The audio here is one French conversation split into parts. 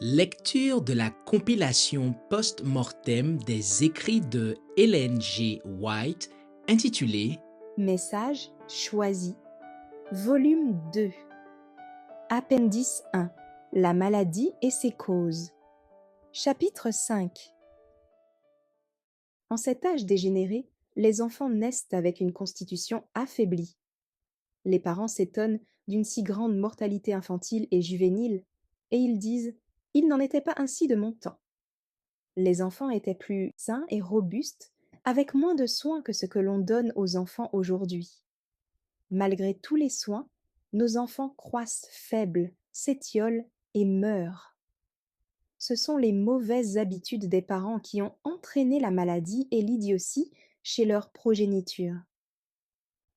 Lecture de la compilation post-mortem des écrits de Ellen G. White intitulée Message choisi. Volume 2. Appendice 1. La maladie et ses causes. Chapitre 5. En cet âge dégénéré, les enfants naissent avec une constitution affaiblie. Les parents s'étonnent d'une si grande mortalité infantile et juvénile, et ils disent « Il n'en était pas ainsi de mon temps ». Les enfants étaient plus sains et robustes, avec moins de soins que ce que l'on donne aux enfants aujourd'hui. Malgré tous les soins, nos enfants croissent faibles, s'étiolent et meurent. Ce sont les mauvaises habitudes des parents qui ont entraîné la maladie et l'idiotie chez leur progéniture.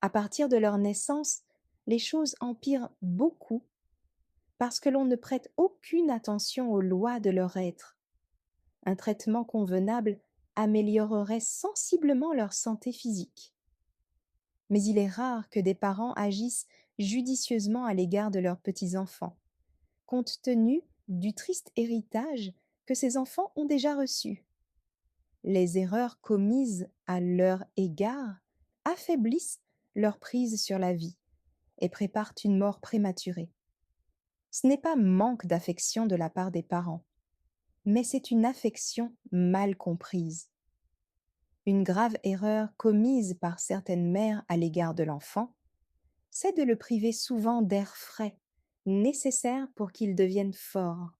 À partir de leur naissance, les choses empirent beaucoup parce que l'on ne prête aucune attention aux lois de leur être. Un traitement convenable améliorerait sensiblement leur santé physique. Mais il est rare que des parents agissent judicieusement à l'égard de leurs petits-enfants, compte tenu du triste héritage que ces enfants ont déjà reçu. Les erreurs commises à leur égard affaiblissent leur prise sur la vie et préparent une mort prématurée. Ce n'est pas manque d'affection de la part des parents, mais c'est une affection mal comprise. Une grave erreur commise par certaines mères à l'égard de l'enfant, c'est de le priver souvent d'air frais, nécessaire pour qu'il devienne fort.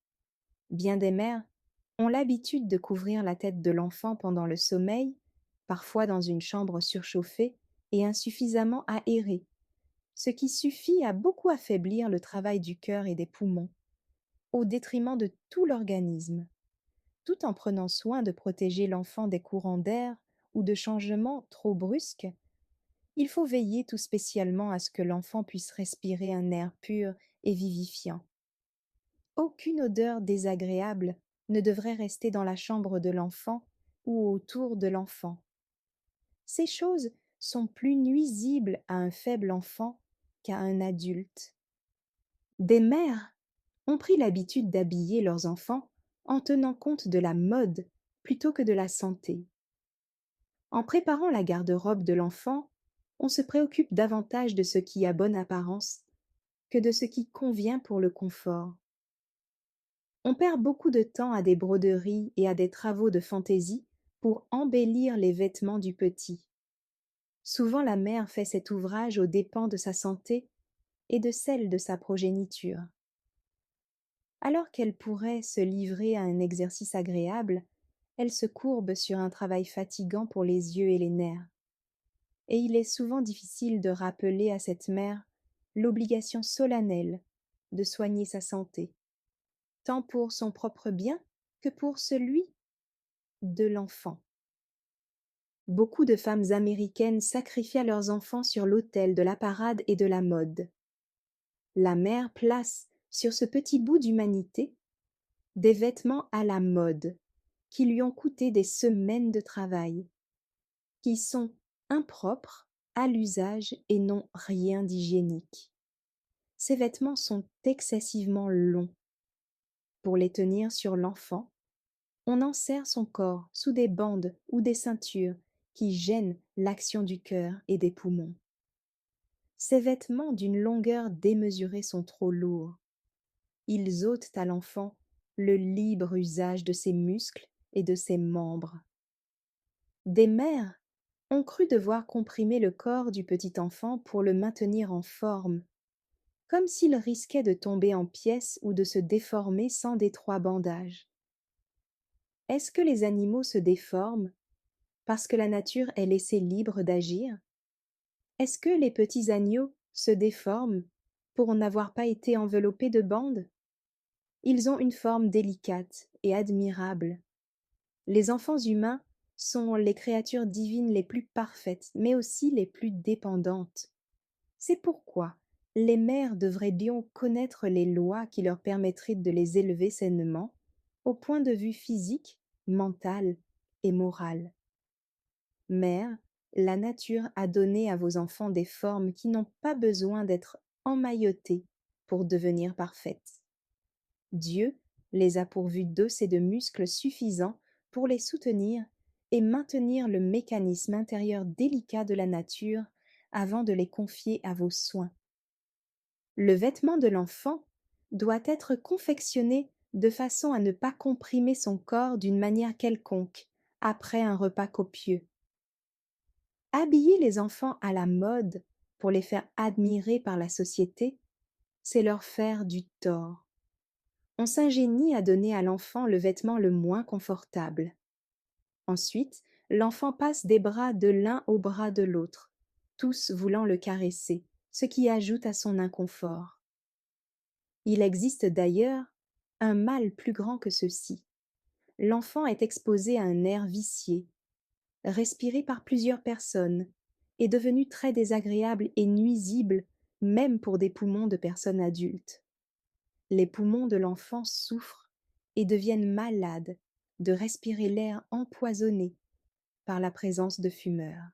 Bien des mères ont l'habitude de couvrir la tête de l'enfant pendant le sommeil, parfois dans une chambre surchauffée et insuffisamment aérée, ce qui suffit à beaucoup affaiblir le travail du cœur et des poumons, au détriment de tout l'organisme. Tout en prenant soin de protéger l'enfant des courants d'air ou de changements trop brusques, il faut veiller tout spécialement à ce que l'enfant puisse respirer un air pur et vivifiant. Aucune odeur désagréable ne devrait rester dans la chambre de l'enfant ou autour de l'enfant. Ces choses sont plus nuisibles à un faible enfant qu'à un adulte. Des mères ont pris l'habitude d'habiller leurs enfants en tenant compte de la mode plutôt que de la santé. En préparant la garde-robe de l'enfant, on se préoccupe davantage de ce qui a bonne apparence que de ce qui convient pour le confort. On perd beaucoup de temps à des broderies et à des travaux de fantaisie pour embellir les vêtements du petit. Souvent la mère fait cet ouvrage aux dépens de sa santé et de celle de sa progéniture. Alors qu'elle pourrait se livrer à un exercice agréable, elle se courbe sur un travail fatigant pour les yeux et les nerfs. Et il est souvent difficile de rappeler à cette mère l'obligation solennelle de soigner sa santé, tant pour son propre bien que pour celui de l'enfant. Beaucoup de femmes américaines sacrifient leurs enfants sur l'autel de la parade et de la mode. La mère place sur ce petit bout d'humanité des vêtements à la mode qui lui ont coûté des semaines de travail, qui sont impropres à l'usage et n'ont rien d'hygiénique. Ces vêtements sont excessivement longs. Pour les tenir sur l'enfant, on enserre son corps sous des bandes ou des ceintures qui gênent l'action du cœur et des poumons. Ces vêtements d'une longueur démesurée sont trop lourds. Ils ôtent à l'enfant le libre usage de ses muscles et de ses membres. Des mères ont cru devoir comprimer le corps du petit enfant pour le maintenir en forme, comme s'il risquait de tomber en pièces ou de se déformer sans d'étroits bandages. Est-ce que les animaux se déforment parce que la nature est laissée libre d'agir? Est-ce que les petits agneaux se déforment pour n'avoir pas été enveloppés de bandes? Ils ont une forme délicate et admirable. Les enfants humains sont les créatures divines les plus parfaites, mais aussi les plus dépendantes. C'est pourquoi les mères devraient bien connaître les lois qui leur permettraient de les élever sainement, au point de vue physique, mental et moral. Mère, la nature a donné à vos enfants des formes qui n'ont pas besoin d'être emmaillotées pour devenir parfaites. Dieu les a pourvus d'os et de muscles suffisants pour les soutenir et maintenir le mécanisme intérieur délicat de la nature avant de les confier à vos soins. Le vêtement de l'enfant doit être confectionné de façon à ne pas comprimer son corps d'une manière quelconque après un repas copieux. Habiller les enfants à la mode pour les faire admirer par la société, c'est leur faire du tort. On s'ingénie à donner à l'enfant le vêtement le moins confortable. Ensuite, l'enfant passe des bras de l'un au bras de l'autre, tous voulant le caresser, ce qui ajoute à son inconfort. Il existe d'ailleurs un mal plus grand que ceci. L'enfant est exposé à un air vicié, respiré par plusieurs personnes, et devenu très désagréable et nuisible même pour des poumons de personnes adultes. Les poumons de l'enfant souffrent et deviennent malades de respirer l'air empoisonné par la présence de fumeurs.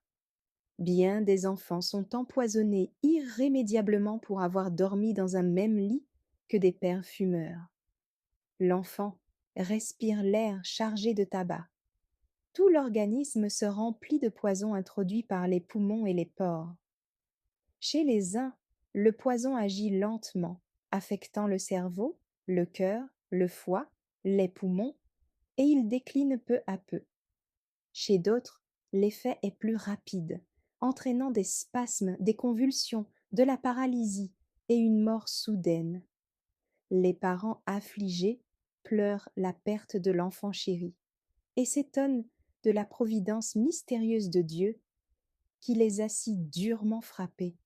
Bien des enfants sont empoisonnés irrémédiablement pour avoir dormi dans un même lit que des pères fumeurs. L'enfant respire l'air chargé de tabac. Tout l'organisme se remplit de poison introduit par les poumons et les pores. Chez les uns, le poison agit lentement, affectant le cerveau, le cœur, le foie, les poumons, et il décline peu à peu. Chez d'autres, l'effet est plus rapide, entraînant des spasmes, des convulsions, de la paralysie et une mort soudaine. Les parents affligés pleurent la perte de l'enfant chéri et s'étonnent de la providence mystérieuse de Dieu qui les a si durement frappés,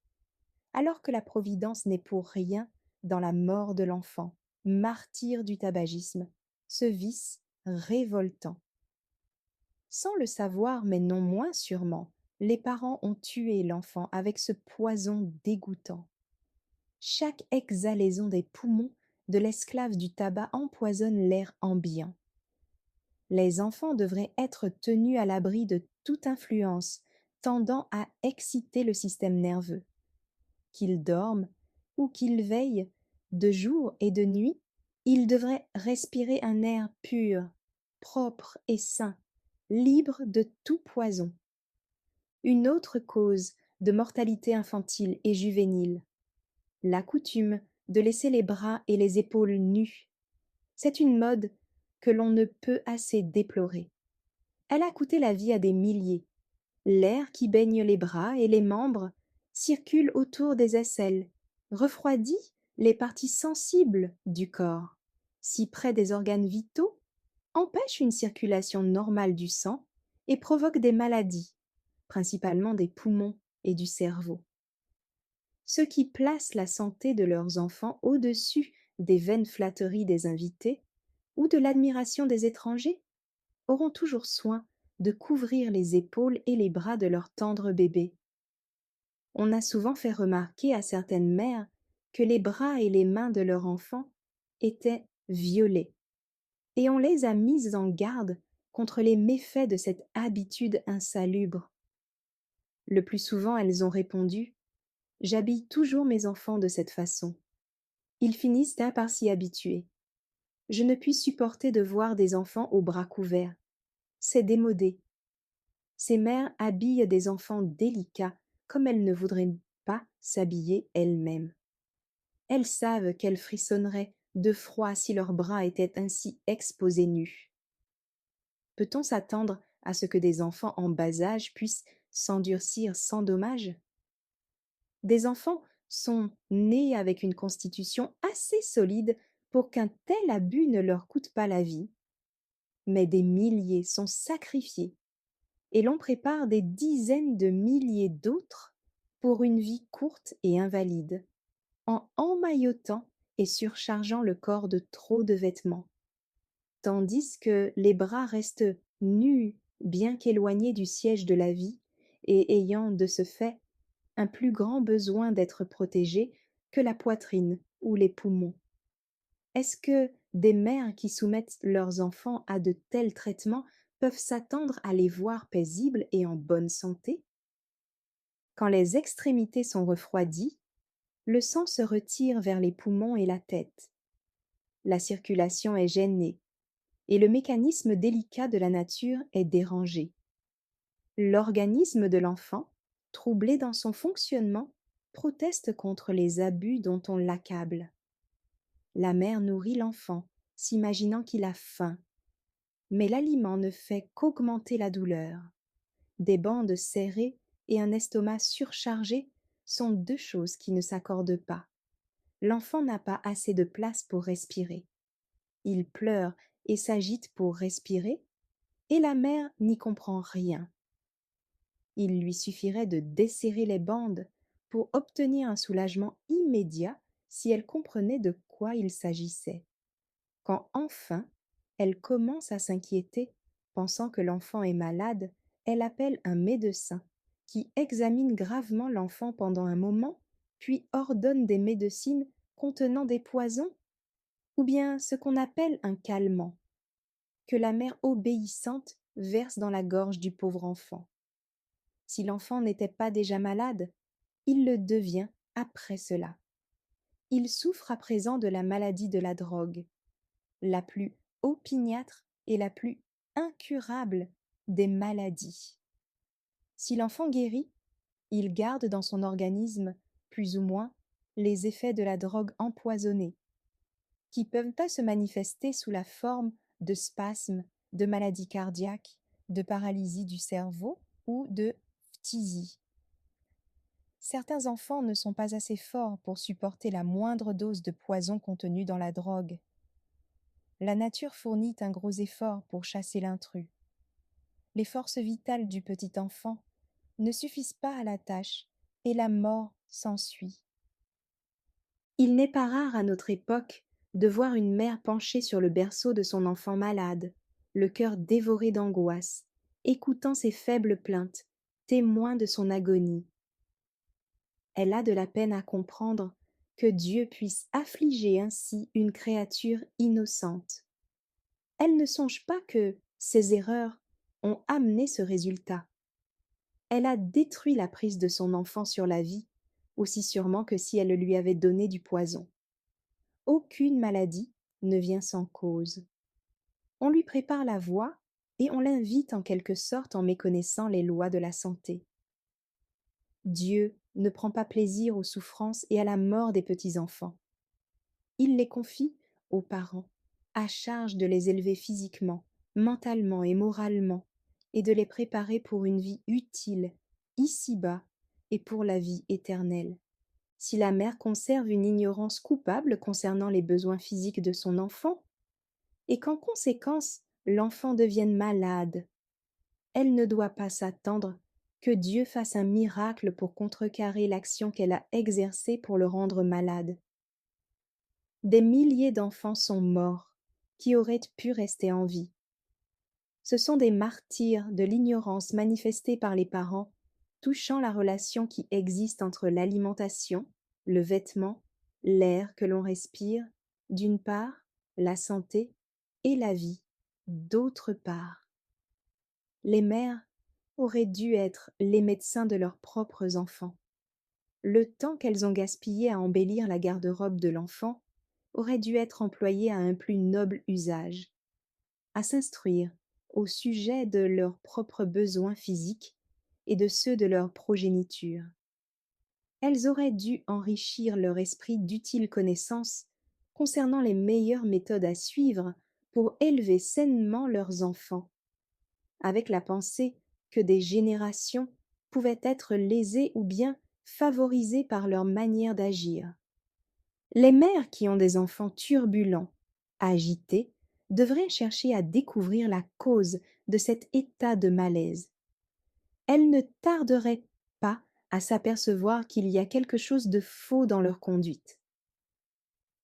alors que la providence n'est pour rien dans la mort de l'enfant, martyr du tabagisme, ce vice révoltant. Sans le savoir, mais non moins sûrement, les parents ont tué l'enfant avec ce poison dégoûtant. Chaque exhalaison des poumons de l'esclave du tabac empoisonne l'air ambiant. Les enfants devraient être tenus à l'abri de toute influence tendant à exciter le système nerveux. Qu'ils dorment ou qu'ils veillent, de jour et de nuit, ils devraient respirer un air pur, propre et sain, libre de tout poison. Une autre cause de mortalité infantile et juvénile, la coutume de laisser les bras et les épaules nus. C'est une mode que l'on ne peut assez déplorer. Elle a coûté la vie à des milliers. L'air qui baigne les bras et les membres circule autour des aisselles, refroidit les parties sensibles du corps, si près des organes vitaux, empêche une circulation normale du sang et provoque des maladies, principalement des poumons et du cerveau. Ceux qui placent la santé de leurs enfants au-dessus des vaines flatteries des invités ou de l'admiration des étrangers auront toujours soin de couvrir les épaules et les bras de leur tendre bébé. On a souvent fait remarquer à certaines mères que les bras et les mains de leur enfant étaient violets, et on les a mises en garde contre les méfaits de cette habitude insalubre. Le plus souvent, elles ont répondu: « J'habille toujours mes enfants de cette façon. » Ils finissent par s'y habituer. Je ne puis supporter de voir des enfants aux bras couverts. C'est démodé. Ces mères habillent des enfants délicats comme elles ne voudraient pas s'habiller elles-mêmes. Elles savent qu'elles frissonneraient de froid si leurs bras étaient ainsi exposés nus. Peut-on s'attendre à ce que des enfants en bas âge puissent s'endurcir sans dommage? Des enfants sont nés avec une constitution assez solide pour qu'un tel abus ne leur coûte pas la vie, mais des milliers sont sacrifiés et l'on prépare des dizaines de milliers d'autres pour une vie courte et invalide, en emmaillotant et surchargeant le corps de trop de vêtements, tandis que les bras restent nus bien qu'éloignés du siège de la vie et ayant de ce fait un plus grand besoin d'être protégés que la poitrine ou les poumons. Est-ce que des mères qui soumettent leurs enfants à de tels traitements peuvent s'attendre à les voir paisibles et en bonne santé? Quand les extrémités sont refroidies, le sang se retire vers les poumons et la tête. la circulation est gênée et le mécanisme délicat de la nature est dérangé. L'organisme de l'enfant, troublé dans son fonctionnement, proteste contre les abus dont on l'accable. La mère nourrit l'enfant, s'imaginant qu'il a faim, mais l'aliment ne fait qu'augmenter la douleur. Des bandes serrées et un estomac surchargé sont deux choses qui ne s'accordent pas. L'enfant n'a pas assez de place pour respirer. Il pleure et s'agite pour respirer, et la mère n'y comprend rien. Il lui suffirait de desserrer les bandes pour obtenir un soulagement immédiat si elle comprenait de quoi il s'agissait. Quand enfin elle commence à s'inquiéter, pensant que l'enfant est malade, elle appelle un médecin qui examine gravement l'enfant pendant un moment, puis ordonne des médecines contenant des poisons, ou bien ce qu'on appelle un calmant, que la mère obéissante verse dans la gorge du pauvre enfant. Si l'enfant n'était pas déjà malade, il le devient après cela. Il souffre à présent de la maladie de la drogue, la plus opiniâtre et la plus incurable des maladies. Si l'enfant guérit, il garde dans son organisme, plus ou moins, les effets de la drogue empoisonnée, qui peuvent pas se manifester sous la forme de spasmes, de maladies cardiaques, de paralysie du cerveau ou de phtisie. Certains enfants ne sont pas assez forts pour supporter la moindre dose de poison contenue dans la drogue. La nature fournit un gros effort pour chasser l'intrus. Les forces vitales du petit enfant ne suffisent pas à la tâche et la mort s'ensuit. Il n'est pas rare à notre époque de voir une mère penchée sur le berceau de son enfant malade, le cœur dévoré d'angoisse, écoutant ses faibles plaintes, témoins de son agonie. Elle a de la peine à comprendre que Dieu puisse affliger ainsi une créature innocente. Elle ne songe pas que ses erreurs ont amené ce résultat. Elle a détruit la prise de son enfant sur la vie, aussi sûrement que si elle lui avait donné du poison. Aucune maladie ne vient sans cause. On lui prépare la voie et on l'invite en quelque sorte en méconnaissant les lois de la santé. Dieu ne prend pas plaisir aux souffrances et à la mort des petits-enfants. Il les confie aux parents, à charge de les élever physiquement, mentalement et moralement, et de les préparer pour une vie utile, ici-bas, et pour la vie éternelle. Si la mère conserve une ignorance coupable concernant les besoins physiques de son enfant, et qu'en conséquence l'enfant devienne malade, elle ne doit pas s'attendre que Dieu fasse un miracle pour contrecarrer l'action qu'elle a exercée pour le rendre malade. Des milliers d'enfants sont morts qui auraient pu rester en vie. Ce sont des martyrs de l'ignorance manifestée par les parents touchant la relation qui existe entre l'alimentation, le vêtement, l'air que l'on respire, d'une part, la santé et la vie, d'autre part. Les mères auraient dû être les médecins de leurs propres enfants. Le temps qu'elles ont gaspillé à embellir la garde-robe de l'enfant aurait dû être employé à un plus noble usage, à s'instruire au sujet de leurs propres besoins physiques et de ceux de leur progéniture. Elles auraient dû enrichir leur esprit d'utiles connaissances concernant les meilleures méthodes à suivre pour élever sainement leurs enfants, avec la pensée que des générations pouvaient être lésées ou bien favorisées par leur manière d'agir. Les mères qui ont des enfants turbulents, agités, devraient chercher à découvrir la cause de cet état de malaise. Elles ne tarderaient pas à s'apercevoir qu'il y a quelque chose de faux dans leur conduite.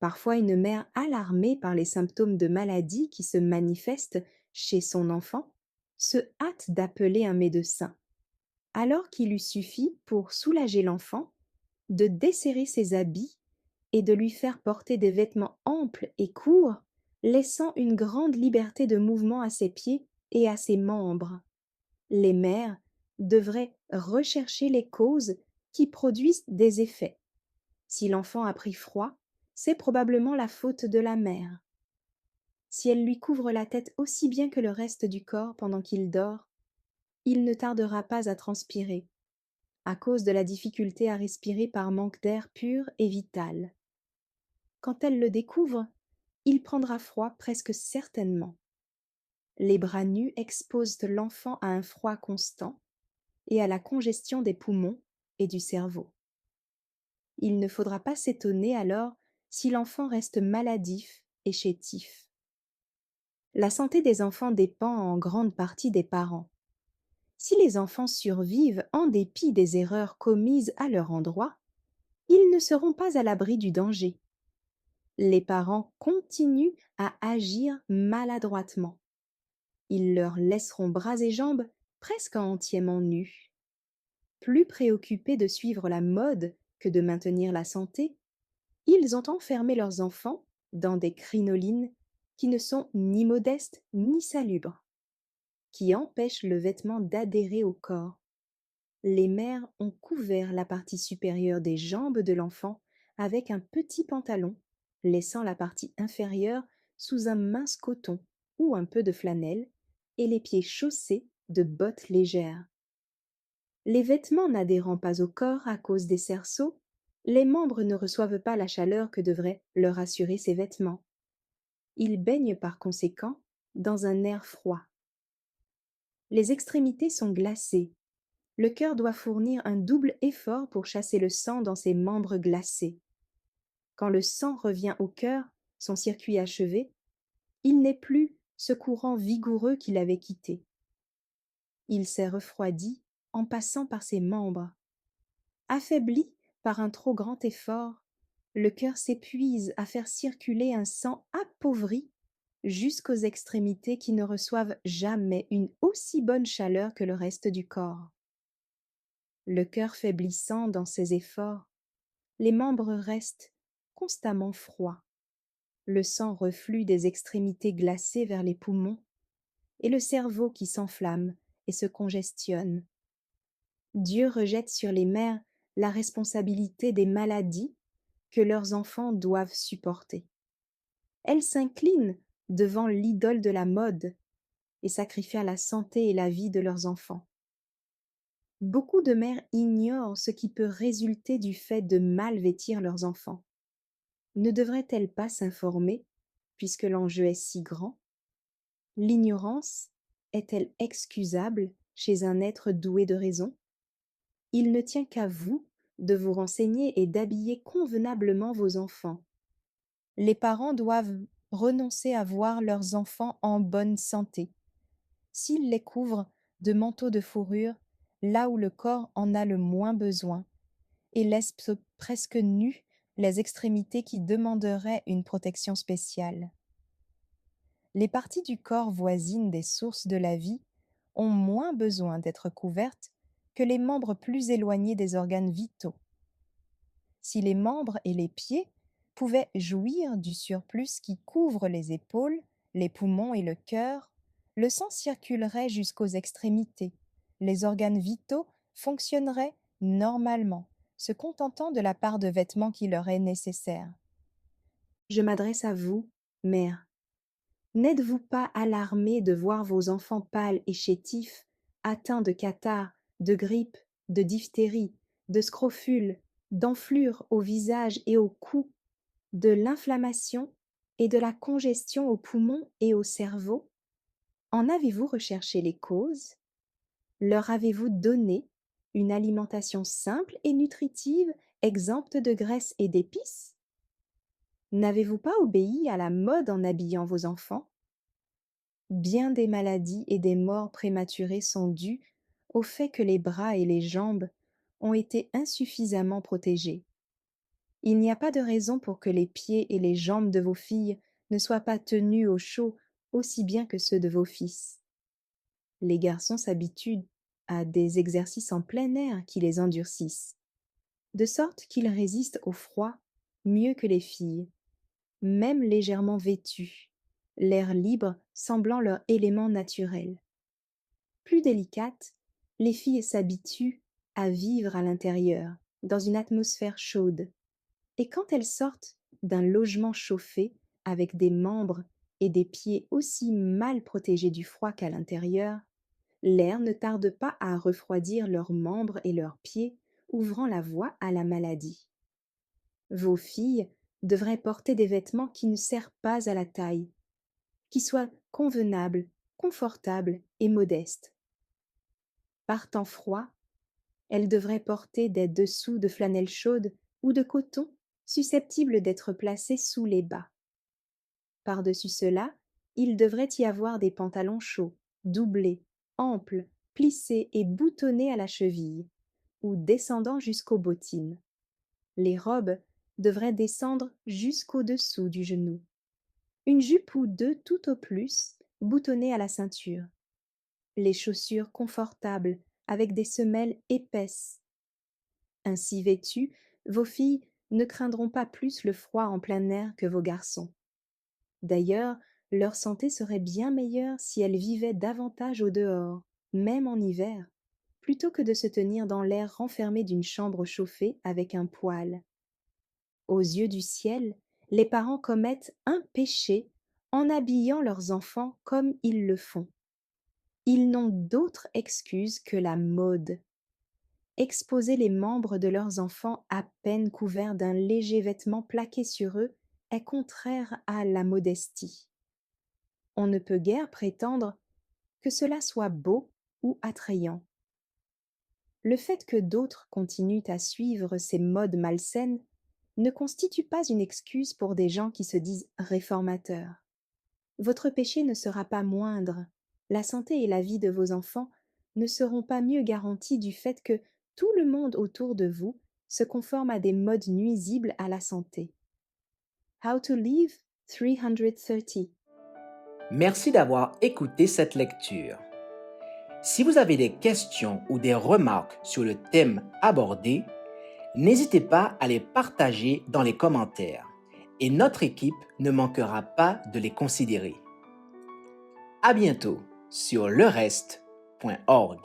Parfois, une mère alarmée par les symptômes de maladie qui se manifestent chez son enfant se hâte d'appeler un médecin, alors qu'il lui suffit, pour soulager l'enfant, de desserrer ses habits et de lui faire porter des vêtements amples et courts, laissant une grande liberté de mouvement à ses pieds et à ses membres. Les mères devraient rechercher les causes qui produisent des effets. Si l'enfant a pris froid, c'est probablement la faute de la mère. Si elle lui couvre la tête aussi bien que le reste du corps pendant qu'il dort, il ne tardera pas à transpirer, à cause de la difficulté à respirer par manque d'air pur et vital. Quand elle le découvre, il prendra froid presque certainement. Les bras nus exposent l'enfant à un froid constant et à la congestion des poumons et du cerveau. Il ne faudra pas s'étonner alors si l'enfant reste maladif et chétif. La santé des enfants dépend en grande partie des parents. Si les enfants survivent en dépit des erreurs commises à leur endroit, ils ne seront pas à l'abri du danger. Les parents continuent à agir maladroitement. Ils leur laisseront bras et jambes presque entièrement nus. Plus préoccupés de suivre la mode que de maintenir la santé, ils ont enfermé leurs enfants dans des crinolines qui ne sont ni modestes ni salubres, qui empêchent le vêtement d'adhérer au corps. Les mères ont couvert la partie supérieure des jambes de l'enfant avec un petit pantalon, laissant la partie inférieure sous un mince coton ou un peu de flanelle, et les pieds chaussés de bottes légères. Les vêtements n'adhérant pas au corps à cause des cerceaux, les membres ne reçoivent pas la chaleur que devraient leur assurer ces vêtements. Ils baignent par conséquent dans un air froid. Les extrémités sont glacées. Le cœur doit fournir un double effort pour chasser le sang dans ses membres glacés. Quand le sang revient au cœur, son circuit achevé, il n'est plus ce courant vigoureux qui l'avait quitté. Il s'est refroidi en passant par ses membres. Affaibli par un trop grand effort, le cœur s'épuise à faire circuler un sang appauvri jusqu'aux extrémités qui ne reçoivent jamais une aussi bonne chaleur que le reste du corps. Le cœur faiblissant dans ses efforts, les membres restent constamment froids. Le sang reflue des extrémités glacées vers les poumons, et le cerveau qui s'enflamme et se congestionne. Dieu rejette sur les mères la responsabilité des maladies que leurs enfants doivent supporter. Elles s'inclinent devant l'idole de la mode et sacrifient la santé et la vie de leurs enfants. Beaucoup de mères ignorent ce qui peut résulter du fait de mal vêtir leurs enfants. Ne devraient-elles pas s'informer, puisque l'enjeu est si grand? L'ignorance est-elle excusable chez un être doué de raison? Il ne tient qu'à vous de vous renseigner et d'habiller convenablement vos enfants. Les parents doivent renoncer à voir leurs enfants en bonne santé. S'ils les couvrent de manteaux de fourrure là où le corps en a le moins besoin, et laissent presque nus les extrémités qui demanderaient une protection spéciale. Les parties du corps voisines des sources de la vie ont moins besoin d'être couvertes que les membres plus éloignés des organes vitaux. Si les membres et les pieds pouvaient jouir du surplus qui couvre les épaules, les poumons et le cœur, le sang circulerait jusqu'aux extrémités, les organes vitaux fonctionneraient normalement, se contentant de la part de vêtements qui leur est nécessaire. Je m'adresse à vous, mère. N'êtes-vous pas alarmée de voir vos enfants pâles et chétifs, atteints de catarrhe, de grippe, de diphtérie, de scrofules, d'enflures au visage et au cou, de l'inflammation et de la congestion aux poumons et au cerveau? En avez-vous recherché les causes? Leur avez-vous donné une alimentation simple et nutritive, exempte de graisse et d'épices? N'avez-vous pas obéi à la mode en habillant vos enfants? Bien des maladies et des morts prématurées sont dues au fait que les bras et les jambes ont été insuffisamment protégés. Il n'y a pas de raison pour que les pieds et les jambes de vos filles ne soient pas tenus au chaud aussi bien que ceux de vos fils. Les garçons s'habituent à des exercices en plein air qui les endurcissent, de sorte qu'ils résistent au froid mieux que les filles, même légèrement vêtus, l'air libre semblant leur élément naturel. Plus délicates, les filles s'habituent à vivre à l'intérieur, dans une atmosphère chaude, et quand elles sortent d'un logement chauffé avec des membres et des pieds aussi mal protégés du froid qu'à l'intérieur, l'air ne tarde pas à refroidir leurs membres et leurs pieds, ouvrant la voie à la maladie. Vos filles devraient porter des vêtements qui ne serrent pas à la taille, qui soient convenables, confortables et modestes. Par temps froid, elles devraient porter des dessous de flanelle chaude ou de coton susceptibles d'être placés sous les bas. Par-dessus cela, il devrait y avoir des pantalons chauds, doublés, amples, plissés et boutonnés à la cheville, ou descendant jusqu'aux bottines. Les robes devraient descendre jusqu'au-dessous du genou. Une jupe ou deux tout au plus, boutonnées à la ceinture. Les chaussures confortables, avec des semelles épaisses. Ainsi vêtues, vos filles ne craindront pas plus le froid en plein air que vos garçons. D'ailleurs, leur santé serait bien meilleure si elles vivaient davantage au dehors, même en hiver, plutôt que de se tenir dans l'air renfermé d'une chambre chauffée avec un poêle. Aux yeux du ciel, les parents commettent un péché en habillant leurs enfants comme ils le font. Ils n'ont d'autre excuse que la mode. Exposer les membres de leurs enfants à peine couverts d'un léger vêtement plaqué sur eux est contraire à la modestie. On ne peut guère prétendre que cela soit beau ou attrayant. Le fait que d'autres continuent à suivre ces modes malsaines ne constitue pas une excuse pour des gens qui se disent réformateurs. Votre péché ne sera pas moindre, la santé et la vie de vos enfants ne seront pas mieux garanties du fait que tout le monde autour de vous se conforme à des modes nuisibles à la santé. How to Live 330. Merci d'avoir écouté cette lecture. Si vous avez des questions ou des remarques sur le thème abordé, n'hésitez pas à les partager dans les commentaires et notre équipe ne manquera pas de les considérer. À bientôt sur lereste.org.